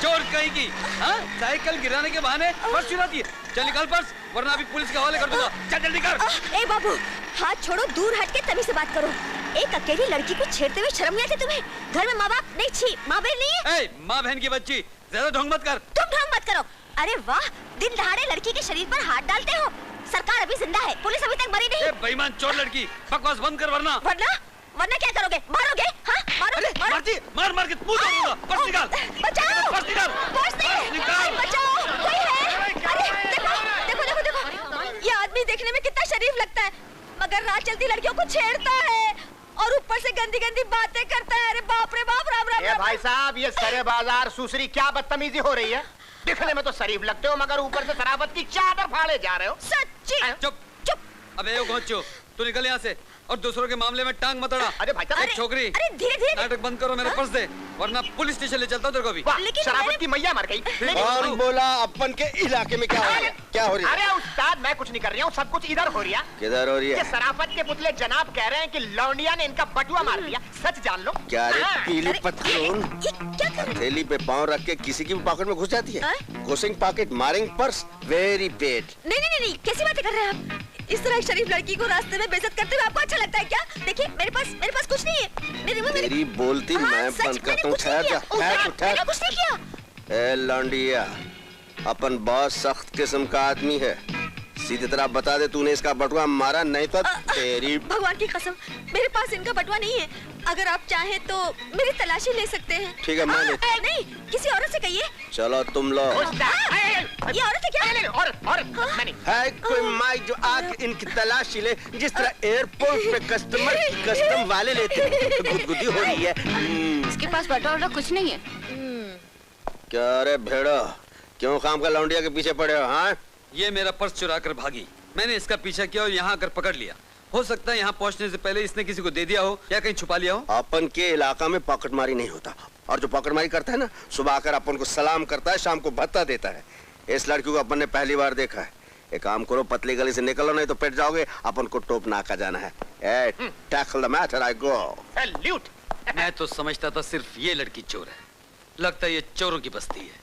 चोर कहेगी। हाँ, साइकिल गिराने के बहाने पर्स चुराती है। चल निकाल पर्स, वरना अभी पुलिस के हवाले कर दूंगा। चल जल्दी कर। ए बाबू, हाथ छोड़ो, दूर हट के तभी से बात करो। एक अकेली लड़की को छेड़ते हुए शर्म नहीं आती तुम्हें? घर में माँ बाप नहीं, छी माँ बहन नहीं है? माँ बहन की बच्ची, ज्यादा ढोंग मत कर। तुम ढोंग मत करो। अरे वाह, दिन दहाड़े लड़की के शरीर पर हाथ डालते हो। सरकार अभी जिंदा है, पुलिस अभी तक मरी नहीं। बेईमान चोर लड़की, बकवास बंद कर वरना। वरना क्या करोगे? मारोगे? हाँ, मारो। मार मार के मुंह तोड़ूंगा। पर्स निकाल। बचाओ। पर्स निकाल। पर्स निकाल। बचाओ, कोई है? अरे देखो देखो देखो देखो, ये आदमी देखने में कितना शरीफ लगता है, मगर रात चलती लड़कियों को छेड़ता है और ऊपर से गंदी गंदी बातें करता है। अरे बाप रे बाप, राम राम। भाई साहब, ये सरे बाजार सुसरी क्या बदतमीजी हो रही है? दिखने में तो शरीफ लगते हो, मगर ऊपर से शराबत की चादर फाड़े जा रहे हो। सच्ची। चुप चुप। अबे वो घोंचो, तू निकल यहाँ से और दूसरों के मामले में टांग मत अड़ा। अरे भाई साहब, छोकरी, अरे धीरे धीरे नाटक बंद करो, मेरा पर्स दे, वरना पुलिस स्टेशन ले चलता हूँ तेरे को भी। लेकिन शराबत की मैया मर गई। कौन बोला? अपन के इलाके में क्या हो रहा है? क्या हो रही है? अरे उस्ताद, मैं कुछ नहीं कर रही हूँ, सब कुछ इधर हो रही है। किधर हो रही है? शराफत के पुतले जनाब कह रहे हैं कि लौंडिया ने इनका बटुआ मार दिया। सच जान लो। क्या रे पीली पतलून, क्या कर रहे? थैली पे पाँव रख के किसी की भी पॉकेट में घुस जाती है? घुसेंगे पॉकेट, मारेंगे पर्स, वेरी बैड। नहीं, कैसी बातें कर रहे हैं आप? इस तरह एक शरीफ लड़की को रास्ते में बेइज्जत करते हुए आपको अच्छा लगता है क्या? देखिए मेरे पास कुछ नहीं है। मेरी बोलती मैं बंद करता हूँ। ठहर जा, मैंने कुछ नहीं किया। ए लौंडिया, अपन बहुत सख्त किस्म का आदमी है, सीधी तरह बता दे तूने इसका बटुआ मारा, नहीं तो तेरी। भगवान की कसम, मेरे पास इनका बटुआ नहीं है। अगर आप चाहें तो मेरी तलाशी ले सकते हैं। ठीक है, मैं नहीं, किसी औरत से कहिए। चलो तुम लो। ये औरत है क्या? औरत है कोई माई जो आके इनकी तलाशी ले, जिस तरह एयरपोर्ट पे कस्टमर की कस्टम वाले लेते हैं। तो गुदगुदी हो रही है। इसके पास बटुआ कुछ नहीं है। क्या रे भेड़ो, क्यों काम का लौंडिया के पीछे पड़े हो? हाँ, ये मेरा पर्स चुरा कर भागी, मैंने इसका पीछा किया और यहाँ आकर पकड़ लिया। हो सकता है यहाँ पहुँचने से पहले इसने किसी को दे दिया हो या कहीं छुपा लिया हो। अपन के इलाका में पॉकेटमारी नहीं होता, और जो पॉकेटमारी करता है ना, सुबह आकर अपन को सलाम करता है, शाम को भत्ता देता है। इस लड़की को अपन ने पहली बार देखा है। एक काम करो, पतली गली से निकलो, नहीं तो पिट जाओगे। अपन को टोप नाका जाना है। Tackle the matter, I go. Salute. मैं तो समझता था सिर्फ ये लड़की चोर है, लगता है ये चोरों की बस्ती है।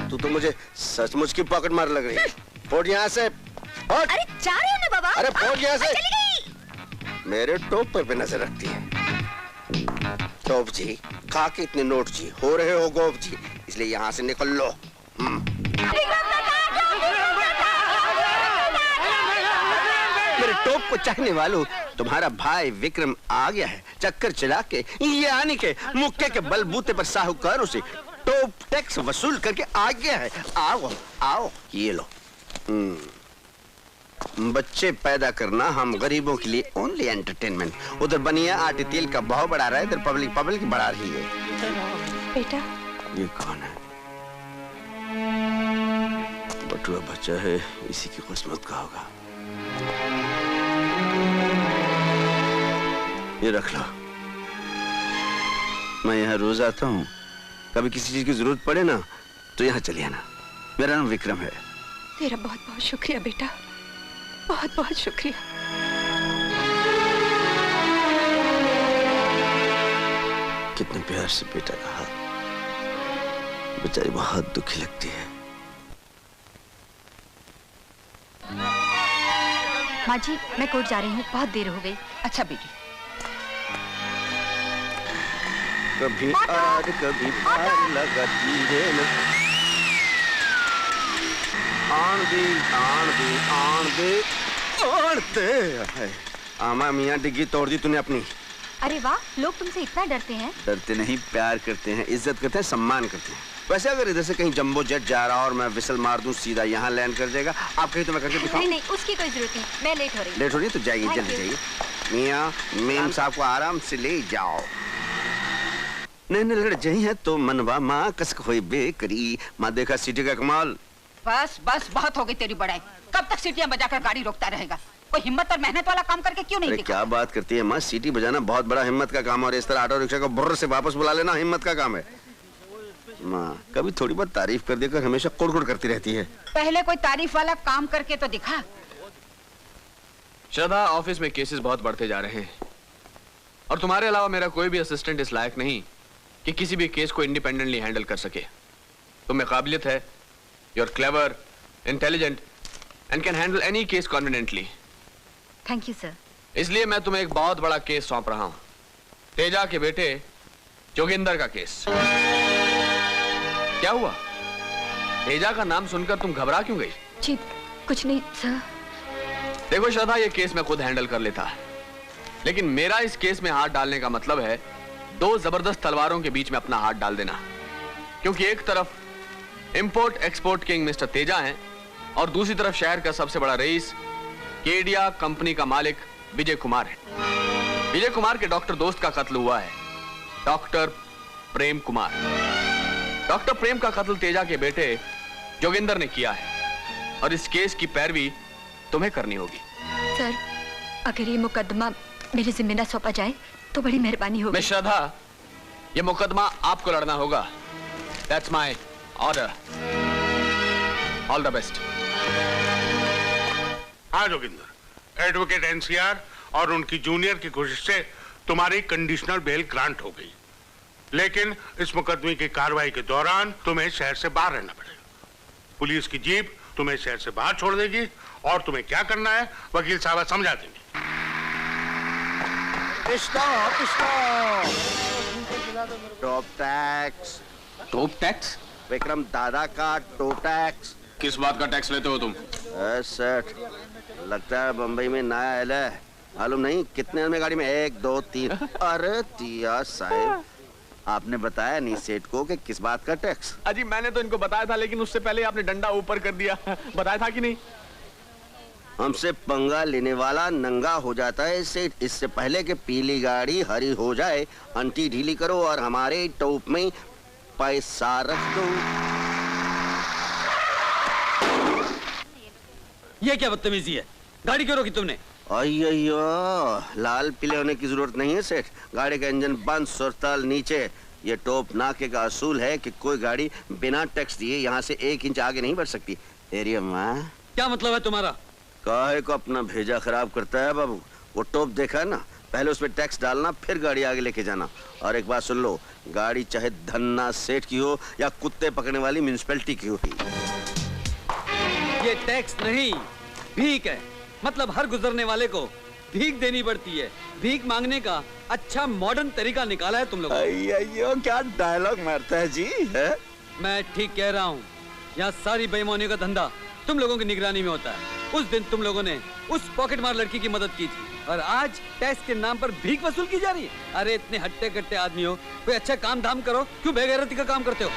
तू तो मुझे सचमुच की पॉकेट मार लग रही है। फोड़ यहाँ से। अरे जा रहे हो ना बाबा। अरे फोड़ यहाँ से। चली गई। मेरे टोप पर भी नजर रखती है। टोप जी, खा के इतने नोट जी हो रहे हो गोप जी, इसलिए यहाँ से निकल लो। मेरे टोप को चाहने वालों, तुम्हारा भाई विक्रम आ गया है। चक्कर चला के ये आने के मुक्के के बलबूते पर साहूकार उसे टोप टैक्स वसूल करके आ गया है। आओ आओ, ये लो। बच्चे पैदा करना हम गरीबों के लिए ओनली एंटरटेनमेंट। उधर बनिया आटे तेल का भाव बढ़ा रहा है, इधर पब्लिक बढ़ा रही है। बेटा, ये कौन है? बटुआ बच्चा है, इसी की किस्मत का होगा। ये रख लो, मैं यहाँ रोज आता हूँ। कभी किसी चीज की जरूरत पड़े ना तो यहाँ चले आना। मेरा नाम विक्रम है। तेरा बहुत बहुत शुक्रिया बेटा, बहुत बहुत शुक्रिया। कितने प्यार से बेटा कहा, बेचारी बहुत दुखी लगती है। माँ जी, मैं कोर्ट जा रही हूँ, बहुत देर हो गई। अच्छा बेटी। कभी आड़ कभी पार लगाती है ना। आन दे। आमा मियाँ डिग्गी तोड़ दी तूने अपनी। अरे वाह, लोग तुमसे इतना डरते हैं। डरते नहीं, प्यार करते हैं, इज्जत करते हैं, सम्मान करते हैं। वैसे अगर इधर से कहीं जंबो जेट जा रहा और मैं विसल मार दूं, सीधा यहाँ लैंड कर जाएगा। आप कहीं तो मैं करके दिखाऊं? नहीं, उसकी कोई जरूरत नहीं, मैं लेट हो रही हूँ। लेट हो रही है तो जाइए, जल्दी जाइए। मियाँ मेम साहब को आराम से ले जाओ। नहीं लड़ जाई है तो मनवा माँ कसक होई बेकरी। माँ देखा सिटी का कमाल। बस बहुत हो गई तेरी बड़ाई। कब तक सीटियां बजाकर गाड़ी रोकता रहेगा? कोई हिम्मत और मेहनत वाला काम करके क्यों नहीं दिखा? क्या बात करती है माँ, सीटी बजाना बहुत बड़ा हिम्मत का काम है, और इस तरह ऑटो रिक्शा को बुर्र से वापस बुला लेना हिम्मत का काम है। माँ कभी थोड़ी बहुत तारीफ कर देकर हमेशा कुड़कुड़ करती रहती है। पहले कोई तारीफ वाला काम करके तो दिखा। श्रद्धा, ऑफिस में केसेस बहुत बढ़ते जा रहे हैं और तुम्हारे अलावा मेरा कोई भी असिस्टेंट इस लायक नहीं कि किसी भी केस को इंडिपेंडेंटली हैंडल कर सके। तुम्हें काबिलियत है, you are clever, intelligent and can handle any case confidently. Thank you sir. इसलिए मैं तुम्हें एक बहुत बड़ा केस सौंप रहा हूं, तेजा के बेटे जोगिंदर का केस। क्या हुआ? तेजा का नाम सुनकर तुम घबरा क्यों गई? जी कुछ नहीं सर। देखो श्रद्धा, ये केस मैं खुद हैंडल कर लेता, लेकिन मेरा इस केस में हाथ डालने का मतलब है दो जबरदस्त तलवारों के बीच में अपना हाथ डाल देना। क्योंकि एक तरफ import export king mister Teja हैं और दूसरी तरफ शहर का सबसे बड़ा रईस केडिया कंपनी का मालिक विजय कुमार है। विजय कुमार के डॉक्टर दोस्त का कत्ल हुआ है, डॉक्टर प्रेम कुमार। डॉक्टर प्रेम का कत्ल तेजा के बेटे जोगिंदर ने किया है और इस केस की पैरवी तुम्हें करनी होगी। सर अगर ये मुकदमा मेरे जिम्मे न सौंपा जाए तो बड़ी मेहरबानी होगी। मिस श्रद्धा, ये मुकदमा आपको लड़ना होगा। That's my order. All the best. हाँ जोगिंदर, एडवोकेट एनसीआर और उनकी जूनियर की कोशिश से तुम्हारी कंडीशनल बेल ग्रांट हो गई, लेकिन इस मुकदमे की कार्रवाई के दौरान तुम्हें शहर से बाहर रहना पड़ेगा। पुलिस की जीप तुम्हें शहर से बाहर छोड़ देगी और तुम्हें क्या करना है वकील साहब समझा देंगे। Top tax. Top tax? Vikram दादा का टॉप टैक्स। किस बात का टैक्स लेते हो तुम? सेठ, लगता है बम्बई में नया आया है। मालूम नहीं कितने में गाड़ी में? 1 2 3। अरे तिया साहब, आपने बताया नहीं सेठ को कि किस बात का टैक्स? अजी मैंने तो इनको बताया था, लेकिन उससे पहले आपने डंडा ऊपर कर दिया। बताया था कि नहीं? हमसे पंगा लेने वाला नंगा हो जाता है सेठ। इससे पहले कि पीली गाड़ी हरी हो जाए, अंटी ढीली करो और हमारे टोप में पैसा रख दो। ये क्या बदतमीजी है? गाड़ी क्यों रोकी तुमने? अय्यो, लाल पीले होने की जरूरत नहीं है सेठ। गाड़ी का इंजन बंद, सुरताल नीचे। ये टोप नाके का असूल है कि कोई गाड़ी बिना टैक्स दिए यहाँ से 1 इंच आगे नहीं बढ़ सकती। तेरी अम्मा, क्या मतलब है तुम्हारा? काहे को अपना भेजा खराब करता है बाबू? वो टोप देखा है ना, पहले उसमें टैक्स डालना, फिर गाड़ी आगे लेके जाना। और एक बात सुन लो, गाड़ी चाहे धन्ना सेठ की हो या कुत्ते पकड़ने वाली म्युनिसिपैलिटी की हो। ये टैक्स नहीं, भीख है। मतलब हर गुजरने वाले को भीख देनी पड़ती है। भीख मांगने का अच्छा मॉडर्न तरीका निकाला है तुम लोगों ने। अय्यो, क्या डायलॉग मारता है जी है? मैं ठीक कह रहा हूँ। यहाँ सारी बेईमानियों का धंधा तुम लोगों की निगरानी में होता है। उस दिन तुम लोगों ने उस पॉकेट मार लड़की की मदद की थी और आज टैक्स के नाम पर भीख वसूल की जा रही है। अरे इतने हट्टे कट्टे आदमी हो, कोई अच्छा काम धाम करो, क्यों बेगैरती का काम करते हो?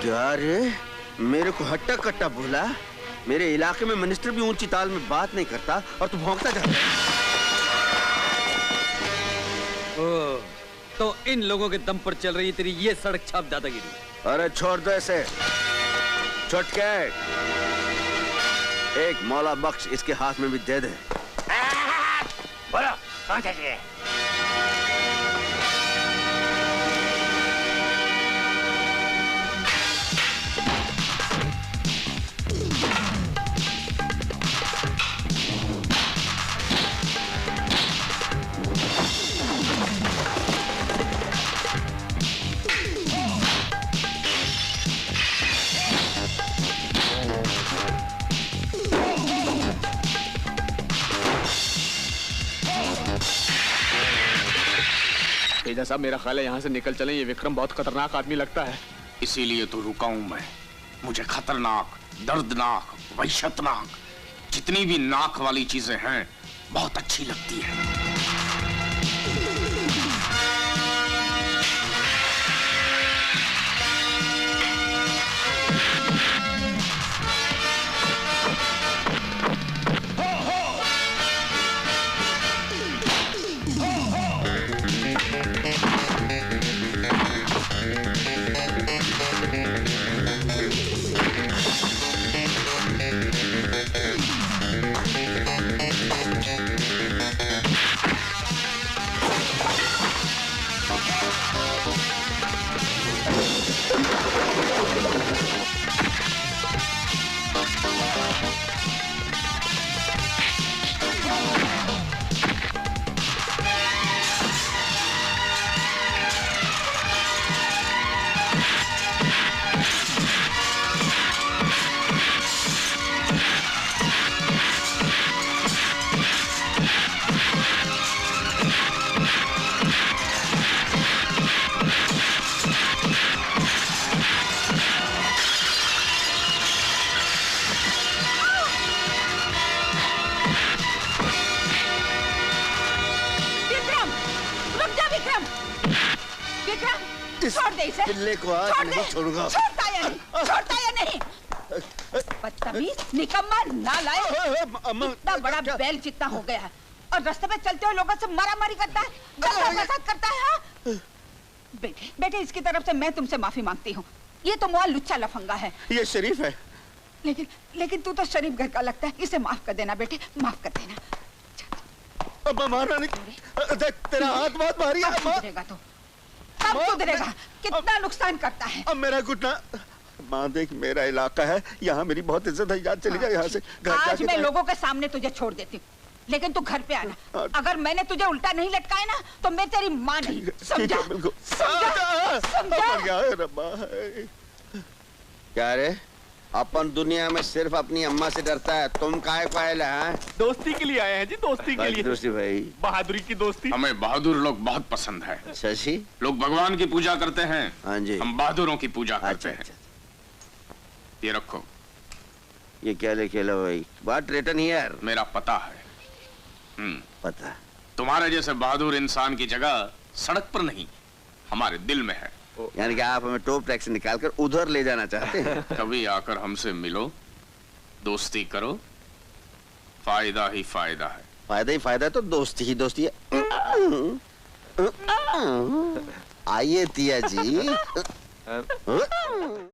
क्या रे, मेरे को हट्टा कट्टा बोला? मेरे इलाके में मिनिस्टर भी ऊंची ताल में बात नहीं करता और तू भौंकता जाता है। ओह, तो इन लोगों के दम पर चल रही है तेरी ये सड़क छाप दादागिरी। अरे छोड़ दो ऐसे, छुटके एक मौला बख्श इसके हाथ में भी दे दे। बोलो कौन चाहिए? तेजा साहब, मेरा ख्याल है यहाँ से निकल चलें। ये विक्रम बहुत खतरनाक आदमी लगता है। इसीलिए तो रुका हूं मैं। मुझे खतरनाक, दर्दनाक, वहशतनाक, जितनी भी नाक वाली चीजें हैं बहुत अच्छी लगती है। छोड़ दे इसे। पिल्ले को आज छोड़ नहीं दे। छोड़ूंगा। छोड़ता या नहीं? छोड़ता या नहीं? बदतमीज, निकम्मा, नालायक, इतना बड़ा बैल जितना हो गया है और रास्ते में चलते हुए लोगों से मारामारी करता है, गलत करता है। हाँ? बेटे, बेटे इसकी तरफ से मैं तुमसे माफी मांगती हूँ। ये तो मुआ लुच्चा लफंगा है। ये शरीफ है। लेकिन तू तो शरीफ घर का लगता है। इसे माफ कर देना बेटे, माफ कर देना। अब मारना नहीं। देख तेरा हाथ बहुत भारी है। सुधरेगा तो कब सुधरेगा? कितना नुकसान करता है। अब मेरा घुटना। माँ देख, मेरा इलाका है, यहाँ मेरी बहुत इज्जत है। याद चली जाए यहाँ से। आज मैं लोगों के सामने तुझे छोड़ देती हूँ, लेकिन तू घर पे आना। अगर मैंने तुझे उल्टा नहीं लटकाया ना तो मैं तेरी माँ नहीं। समझा? क्या रे, अपन दुनिया में सिर्फ अपनी अम्मा से डरता है, तुम काहे को आए हैं? दोस्ती के लिए आए हैं जी, दोस्ती के लिए। दोस्ती भाई, बहादुरी की दोस्ती। हमें बहादुर लोग बहुत पसंद है। शशि, लोग भगवान की पूजा करते हैं। हाँ जी, हम बहादुरों की पूजा करते अच्छा, हैं। ये रखो। ये क्या लेके लो भाई? बात रिटर्न हियर। मेरा पता है। पता। तुम्हारे जैसे बहादुर इंसान की जगह सड़क पर नहीं, हमारे दिल में है। यानी कि आप हमें टोप टैक्स निकालकर उधर ले जाना चाहते हैं? कभी आकर हमसे मिलो, दोस्ती करो, फायदा ही फायदा है। फायदा ही फायदा है तो दोस्ती ही दोस्ती है। आइए तिया जी।